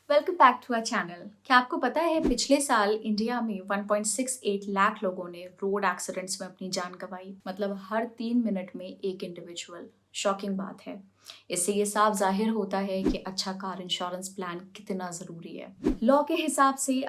Welcome back to our channel. क्या आपको पता है पिछले साल इंडिया में 1.68 लाख लोगों ने रोड एक्सीडेंट्स में अपनी जान गंवाई। मतलब हर 3 मिनट में एक इंडिविजुअल। शॉकिंग बात है। इससे ये साफ जाहिर होता है कि अच्छा कार इंश्योरेंस प्लान कितना जरूरी है। लॉ के हिसाब से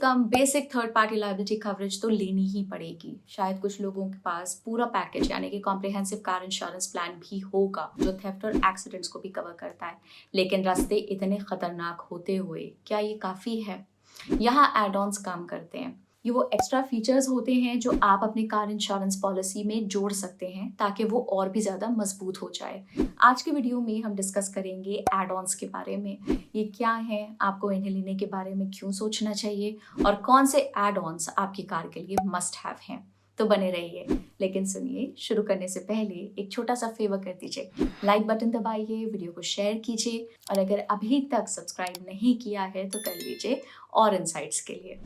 कम basic third party liability coverage तो लेनी ही पड़ेगी। शायद कुछ लोगों के पास पूरा पैकेज यानी कि कॉम्प्रिहेंसिव कार इंश्योरेंस प्लान भी होगा जो थेफ्ट और एक्सीडेंट्स को भी कवर करता है, लेकिन रास्ते इतने खतरनाक होते हुए क्या ये काफी है? यहाँ एड ऑन्स काम करते हैं। ये वो एक्स्ट्रा फीचर्स होते हैं जो आप अपनी कार इंश्योरेंस पॉलिसी में जोड़ सकते हैं ताकि वो और भी ज्यादा मजबूत हो जाए। आज के वीडियो में हम डिस्कस करेंगे एड ऑन्स के बारे में। ये क्या है, आपको इन्हें लेने के बारे में क्यों सोचना चाहिए और कौन से एड ऑन्स आपकी कार के लिए मस्ट हैव हैं। तो बने रहिए। लेकिन सुनिए, शुरू करने से पहले एक छोटा सा फेवर कर दीजिए। लाइक बटन दबाइए, वीडियो को शेयर कीजिए और अगर अभी तक सब्सक्राइब नहीं किया है तो कर लीजिए और इनसाइट्स के लिए।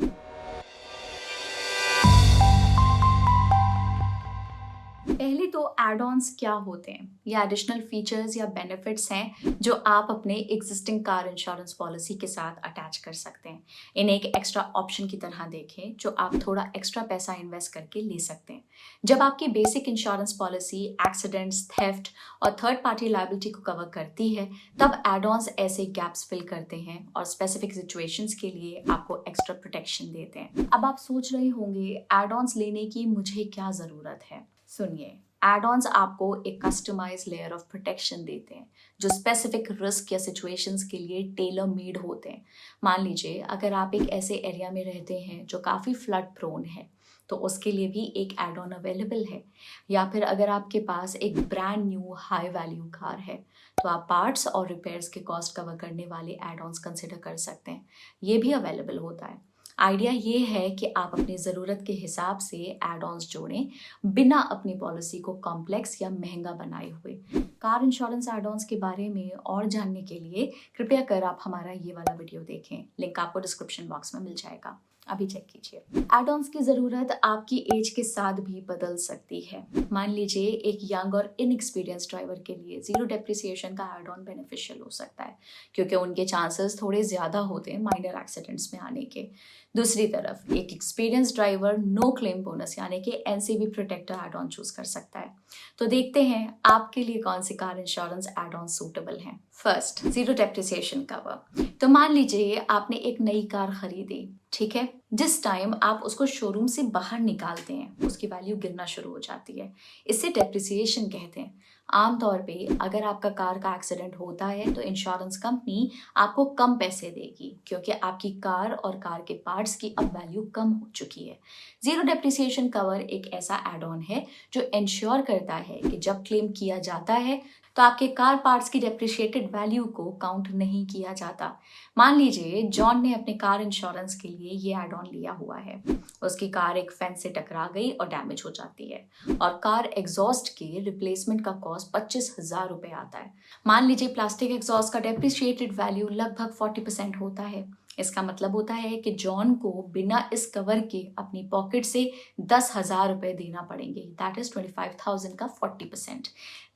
पहले तो एड ऑन्स क्या होते हैं? ये एडिशनल फीचर्स या बेनिफिट्स हैं जो आप अपने एग्जिस्टिंग कार इंश्योरेंस पॉलिसी के साथ अटैच कर सकते हैं। इन्हें एक एक्स्ट्रा ऑप्शन की तरह देखें जो आप थोड़ा एक्स्ट्रा पैसा इन्वेस्ट करके ले सकते हैं। जब आपकी basic insurance policy accidents, theft और थर्ड पार्टी लायबिलिटी को कवर करती है, तब एड ऑन्स ऐसे गैप्स फिल करते हैं और स्पेसिफिक सिचुएशंस के लिए आपको एक्स्ट्रा प्रोटेक्शन देते हैं। अब आप सोच रहे होंगे एड ऑन्स लेने की मुझे क्या जरूरत है? सुनिए, एड ऑन्स आपको एक कस्टमाइज लेयर ऑफ प्रोटेक्शन देते हैं जो स्पेसिफिक रिस्क या सिचुएशंस के लिए टेलर मेड होते हैं। मान लीजिए अगर आप एक ऐसे एरिया में रहते हैं जो काफ़ी फ्लड प्रोन है तो उसके लिए भी एक एड ऑन अवेलेबल है। या फिर अगर आपके पास एक brand new high value car है तो आप पार्ट्स और रिपेयर्स के कॉस्ट कवर करने वाले एड ऑन्स कंसिडर कर सकते हैं। ये भी अवेलेबल होता है। आइडिया ये है कि आप अपनी ज़रूरत के हिसाब से एड ऑन्स जोड़ें बिना अपनी पॉलिसी को कॉम्प्लेक्स या महंगा बनाए हुए। कार इंश्योरेंस एड ऑन्स के बारे में और जानने के लिए कृपया कर आप हमारा ये वाला वीडियो देखें। लिंक आपको डिस्क्रिप्शन बॉक्स में मिल जाएगा, अभी चेक कीजिए। एड ऑन्स की ज़रूरत आपकी एज के साथ भी बदल सकती है। मान लीजिए एक यंग और इनएक्सपीरियंस ड्राइवर के लिए जीरो डेप्रिसिएशन का एड ऑन बेनिफिशियल हो सकता है क्योंकि उनके चांसेस थोड़े ज़्यादा होते हैं माइनर एक्सीडेंट्स में आने के। दूसरी तरफ एक experience driver no claim bonus यानी कि NCB protector add on choose कर सकता है। तो देखते हैं आपके लिए कौन सी car insurance add on suitable है। First, zero depreciation cover. तो मान लीजिए आपने एक नई कार खरीदी, ठीक है। जिस टाइम आप उसको शोरूम से बाहर निकालते हैं उसकी वैल्यू गिरना शुरू हो जाती है। इसे डेप्रिसिएशन कहते हैं। आमतौर पे अगर आपका कार का एक्सीडेंट होता है तो इंश्योरेंस कंपनी आपको कम पैसे देगी क्योंकि आपकी कार और कार के पार्ट्स की अब वैल्यू कम हो चुकी है। जीरो डेप्रिसिएशन कवर एक ऐसा एड ऑन है जो इंश्योर करता है कि जब क्लेम किया जाता है तो आपके कार पार्ट्स की डेप्रिशिएटेड वैल्यू को काउंट नहीं किया जाता। मान लीजिए जॉन ने अपने कार इंश्योरेंस के लिए ये एड ऑन लिया हुआ है। उसकी कार एक फेंस से टकरा गई और डैमेज हो जाती है और कार एग्जॉस्ट के रिप्लेसमेंट का कॉस्ट 25,000 रुपए आता है। मान लीजिए प्लास्टिक एग्जॉस्ट का डेप्रिशिएटेड वैल्यू लगभग 40% होता है। इसका मतलब होता है कि जॉन को बिना इस कवर के अपनी पॉकेट से 10,000 रुपए देना पड़ेंगे। दैट इज 25,000 का 40%।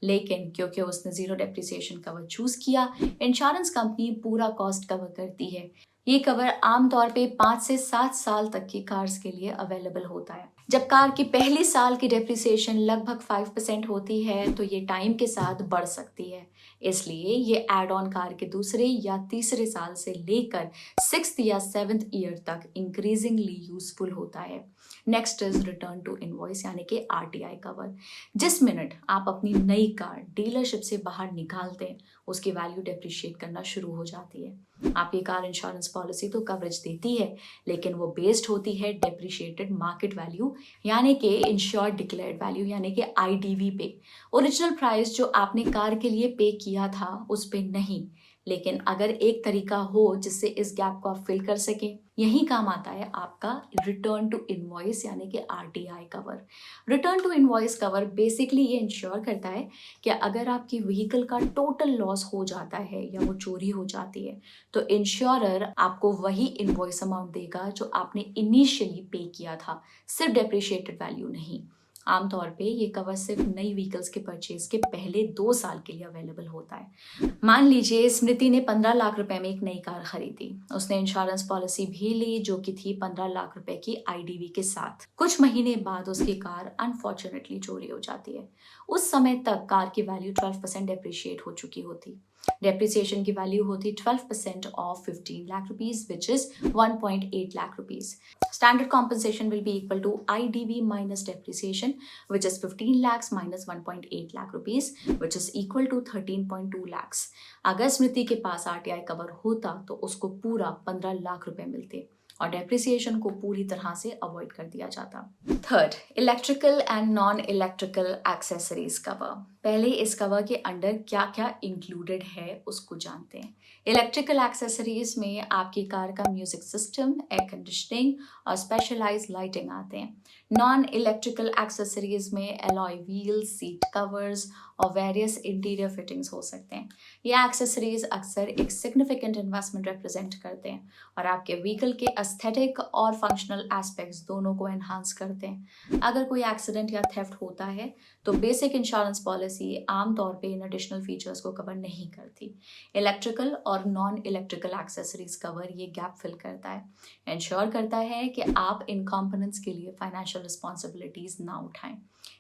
लेकिन क्योंकि उसने जीरो डेप्रिसिएशन कवर चूज किया, इंश्योरेंस कंपनी पूरा कॉस्ट कवर करती है। ये कवर आमतौर पे 5 से 7 साल तक की कार्स के लिए अवेलेबल होता है। जब कार की पहली साल की डेप्रिसिएशन लगभग 5% होती है तो ये टाइम के साथ बढ़ सकती है। इसलिए ये एड ऑन कार के दूसरे या तीसरे साल से लेकर 6th या 7th ईयर तक इंक्रीजिंगली यूजफुल होता है। Next is return to invoice यानी कि आरटीआई कवर। जिस मिनट आप अपनी नई कार डीलरशिप से बाहर निकालते हैं उसकी वैल्यू डेप्रिशिएट करना शुरू हो जाती है। आपकी कार इंश्योरेंस पॉलिसी तो कवरेज देती है लेकिन वो बेस्ड होती है डेप्रिशिएटेड मार्केट वैल्यू यानी कि इंश्योर्ड डिक्लेयर्ड वैल्यू यानी कि आईडीवी पे। ओरिजिनल प्राइस जो आपने कार के लिए पे किया था उस पे नहीं। लेकिन अगर एक तरीका हो जिससे इस गैप को आप फिल कर सकें, यही काम आता है आपका रिटर्न टू इनवॉइस यानी कि RTI cover. Return to invoice cover basically ये इंश्योर करता है कि अगर आपकी व्हीकल का टोटल लॉस हो जाता है या वो चोरी हो जाती है तो इंश्योरर आपको वही इनवॉइस अमाउंट देगा जो आपने इनिशियली पे किया था, सिर्फ डेप्रिशिएटेड वैल्यू नहीं। आमतौर पे ये कवर सिर्फ नई व्हीकल्स के परचेज के पहले 2 साल के लिए अवेलेबल होता है। मान लीजिए स्मृति ने 15 लाख रुपए में एक नई कार खरीदी। उसने इंश्योरेंस पॉलिसी भी ली जो कि थी 15 लाख रुपए की आईडीवी के साथ। कुछ महीने बाद उसकी कार अनफॉर्चुनेटली चोरी हो जाती है। उस समय तक कार की वैल्यू 12% डेप्रिशिएट हो चुकी होती। डेप्रिसिएशन की वैल्यू होती 12% of 15 lakh rupees, which is 1.8 lakh rupees. Standard compensation will be equal to IDV minus depreciation, which is 15 lakhs minus 1.8 lakh rupees, which is equal to 13.2 lakhs. अगर स्मृति के पास RTI cover होता तो उसको पूरा 15 लाख रुपए मिलते और डेप्रिसिएशन को पूरी तरह से अवॉइड कर दिया जाता। Third, electrical and non electrical accessories cover. पहले इस कवर के अंडर क्या क्या इंक्लूडेड है उसको जानते हैं। इलेक्ट्रिकल एक्सेसरीज में आपकी कार का म्यूजिक सिस्टम, एयर कंडीशनिंग और स्पेशलाइज लाइटिंग आते हैं। नॉन इलेक्ट्रिकल एक्सेसरीज में एलॉय व्हील्स, सीट कवर्स और वेरियस इंटीरियर फिटिंग्स हो सकते हैं। ये एक्सेसरीज अक्सर एक सिग्निफिकेंट इन्वेस्टमेंट रिप्रेजेंट करते हैं और आपके व्हीकल के एस्थेटिक और फंक्शनल एस्पेक्ट्स दोनों को एनहांस करते हैं। अगर कोई एक्सीडेंट या थेफ्ट होता है तो बेसिक इंश्योरेंस पॉलिसी आमतौर पे इन एडिशनल फीचर्स को कवर नहीं करती। इलेक्ट्रिकल और नॉन इलेक्ट्रिकल एक्सेसरीज कवर ये गैप फिल करता है, इंश्योर करता है कि आप इन कंपोनेंट्स के लिए फाइनेंशियल रिस्पॉन्सिबिलिटीज ना उठाएं।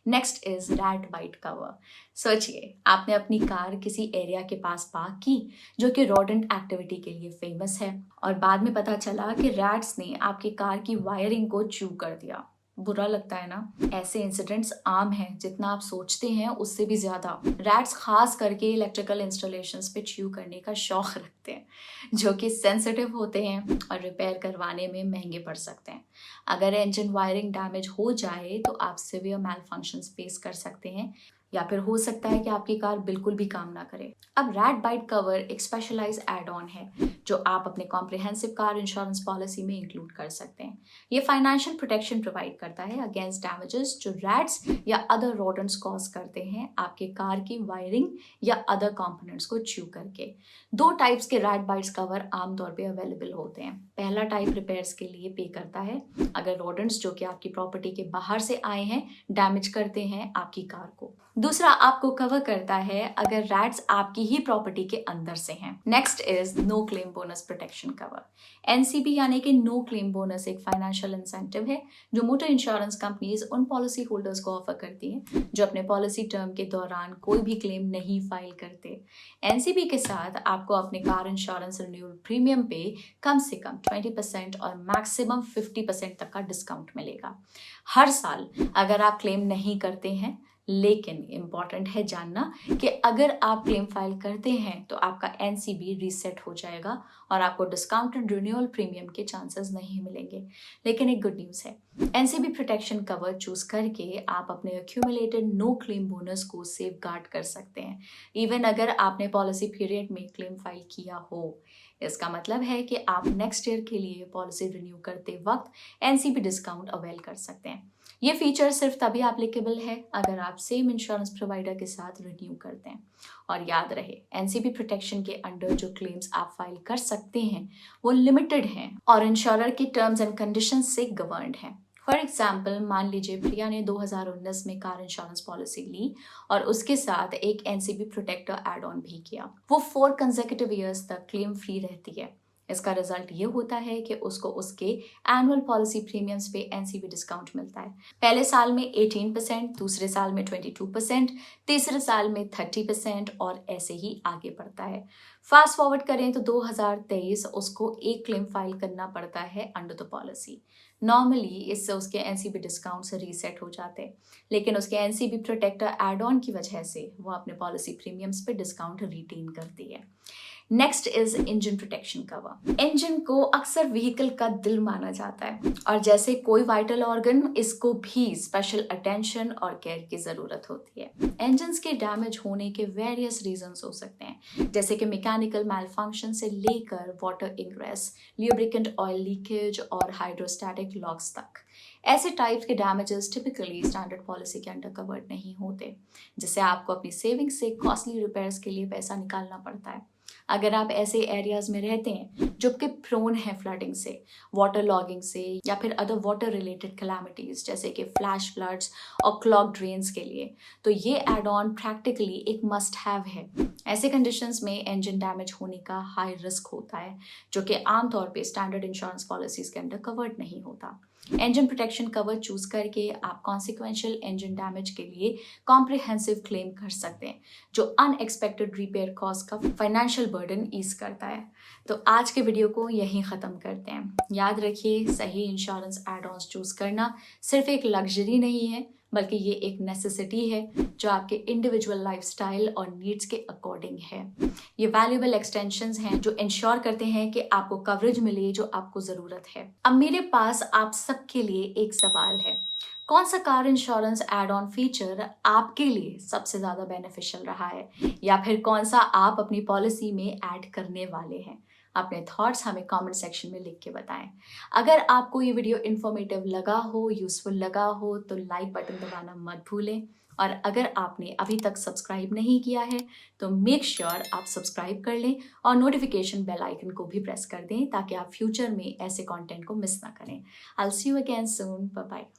Next is rat bite cover. सोचिए आपने अपनी कार किसी एरिया के पास पार्क की जो कि रोडेंट एक्टिविटी के लिए फेमस है और बाद में पता चला कि रैट्स ने आपकी कार की वायरिंग को च्यू कर दिया। बुरा लगता है ना? ऐसे इंसिडेंट्स आम हैं, जितना आप सोचते हैं उससे भी ज्यादा। रैट्स खास करके इलेक्ट्रिकल इंस्टॉलेशंस पे च्यू करने का शौक रखते हैं जो कि सेंसिटिव होते हैं और रिपेयर करवाने में महंगे पड़ सकते हैं। अगर इंजन वायरिंग डैमेज हो जाए तो आप सिवियर मैल फंक्शंस फेस कर सकते हैं या फिर हो सकता है कि आपकी कार बिल्कुल भी काम ना करे। अब रैट बाइट कवर एक स्पेशलाइज एड ऑन है जो आप अपने कॉम्प्रिहेंसिव कार इंश्योरेंस पॉलिसी में इंक्लूड कर सकते हैं। ये फाइनेंशियल प्रोटेक्शन प्रोवाइड करता है अगेंस्ट डैमेजेस जो रैट्स या अदर रोडेंट्स कॉज करते हैं आपके कार की वायरिंग या अदर कंपोनेंट्स को च्यू करके। 2 टाइप्स के रैट बाइट्स कवर आमतौर पे अवेलेबल होते हैं। पहला टाइप रिपेयर्स के लिए पे करता है अगर रोडेंट्स जो कि आपकी प्रॉपर्टी के बाहर से आए हैं डैमेज करते हैं आपकी कार को। दूसरा आपको कवर करता है अगर रैट्स आपकी ही प्रॉपर्टी के अंदर से हैं। Next is no claim bonus protection cover. NCB यानी कि नो क्लेम बोनस एक फाइनेंशियल इंसेंटिव है जो मोटर इंश्योरेंस कंपनीज उन पॉलिसी होल्डर्स को ऑफर करती हैं जो अपने पॉलिसी टर्म के दौरान कोई भी क्लेम नहीं फाइल करते। एनसीबी के साथ आपको अपने कार इंश्योरेंस रिन्यूअल प्रीमियम पे कम से कम 20% और मैक्सिमम 50% तक का डिस्काउंट मिलेगा हर साल अगर आप क्लेम नहीं करते हैं। लेकिन इम्पॉर्टेंट है जानना कि अगर आप क्लेम फाइल करते हैं तो आपका एनसीबी रीसेट हो जाएगा और आपको डिस्काउंटेड रिन्यूअल प्रीमियम के चांसेस नहीं मिलेंगे। लेकिन एक गुड न्यूज़ है, एनसीबी प्रोटेक्शन कवर चूज करके आप अपने एक्यूमुलेटेड नो क्लेम बोनस को सेफ गार्ड कर सकते हैं इवन अगर आपने पॉलिसी पीरियड में क्लेम फाइल किया हो। इसका मतलब है कि आप नेक्स्ट ईयर के लिए पॉलिसी रिन्यू करते वक्त एनसीबी डिस्काउंट अवेल कर सकते हैं। ये फीचर सिर्फ तभी एप्लीकेबल है अगर आप सेम इंश्योरेंस प्रोवाइडर के साथ रिन्यू करते हैं। और याद रहे एनसीबी प्रोटेक्शन के अंडर जो क्लेम्स आप फाइल कर सकते हैं वो लिमिटेड हैं और इंश्योरर के टर्म्स एंड कंडीशंस से गवर्नड हैं। फॉर एग्जाम्पल मान लीजिए प्रिया ने 2019 में कार इंश्योरेंस पॉलिसी ली और उसके साथ एक एनसीबी प्रोटेक्टर एड ऑन भी किया। वो 4 कंसेक्यूटिव ईयर्स तक क्लेम फ्री रहती है। इसका रिजल्ट ये होता है कि उसको उसके एनुअल पॉलिसी प्रीमियम्स पे एनसीबी डिस्काउंट मिलता है। पहले साल में 18%, दूसरे साल में 22%, तीसरे साल में 30% और ऐसे ही आगे बढ़ता है। फास्ट फॉरवर्ड करें तो 2023 उसको एक क्लेम फाइल करना पड़ता है अंडर द पॉलिसी। नॉर्मली इससे उसके एनसीबी डिस्काउंट से रीसेट हो जाते हैं लेकिन उसके एनसीबी प्रोटेक्टर एड ऑन की वजह से वो अपने पॉलिसी प्रीमियम्स पे डिस्काउंट रिटेन करती है। Next is engine protection cover. Engine को अक्सर व्हीकल का दिल माना जाता है और जैसे कोई वाइटल ऑर्गन इसको भी स्पेशल अटेंशन और केयर की जरूरत होती है। इंजन्स के डैमेज होने के वेरियस रीजंस हो सकते हैं जैसे कि मैकेनिकल मैलफंक्शन से लेकर water ingress, lubricant oil leakage और हाइड्रोस्टैटिक लॉक्स तक। ऐसे टाइप्स के डैमेजेस टिपिकली स्टैंडर्ड पॉलिसी के अंडर कवर्ड नहीं होते जिससे आपको अपनी सेविंग्स से कॉस्टली रिपेयर्स के लिए पैसा निकालना पड़ता है। अगर आप ऐसे एरियाज में रहते हैं जो कि प्रोन है फ्लडिंग से, वाटर लॉगिंग से या फिर अदर वाटर रिलेटेड कैलामिटीज जैसे कि फ्लैश फ्लड्स और क्लॉग ड्रेन्स के लिए, तो ये एड ऑन प्रैक्टिकली एक मस्ट हैव है। ऐसे कंडीशंस में इंजन डैमेज होने का हाई रिस्क होता है जो कि आमतौर पे स्टैंडर्ड इंश्योरेंस पॉलिसीज के अंडर कवर्ड नहीं होता। इंजन प्रोटेक्शन कवर चूज करके आप कॉन्सिक्वेंशियल इंजन डैमेज के लिए कॉम्प्रिहेंसिव क्लेम कर सकते हैं जो अनएक्सपेक्टेड रिपेयर कॉस्ट का फाइनेंशियल बर्डन ईज करता है। तो आज के वीडियो को यहीं ख़त्म करते हैं। याद रखिए, सही इंश्योरेंस एड ऑन्स चूज करना सिर्फ एक लग्जरी नहीं है बल्कि ये एक नेसेसिटी है जो आपके इंडिविजुअल लाइफस्टाइल और नीड्स के अकॉर्डिंग है। ये वैल्यूएबल एक्सटेंशंस हैं जो इंश्योर करते हैं कि आपको कवरेज मिले जो आपको ज़रूरत है। अब मेरे पास आप सबके लिए एक सवाल है, कौन सा car insurance add on feature आपके लिए सबसे ज़्यादा बेनिफिशियल रहा है, या फिर कौन सा आप अपनी पॉलिसी में ऐड करने वाले हैं? अपने थॉट्स हमें कमेंट सेक्शन में लिख के बताएं। अगर आपको ये वीडियो इन्फॉर्मेटिव लगा हो, यूजफुल लगा हो तो लाइक बटन दबाना मत भूलें, और अगर आपने अभी तक सब्सक्राइब नहीं किया है तो मेक श्योर आप सब्सक्राइब कर लें और नोटिफिकेशन बेल आइकन को भी प्रेस कर दें ताकि आप फ्यूचर में ऐसे कंटेंट को मिस ना करें। I will see you again soon. Bye bye.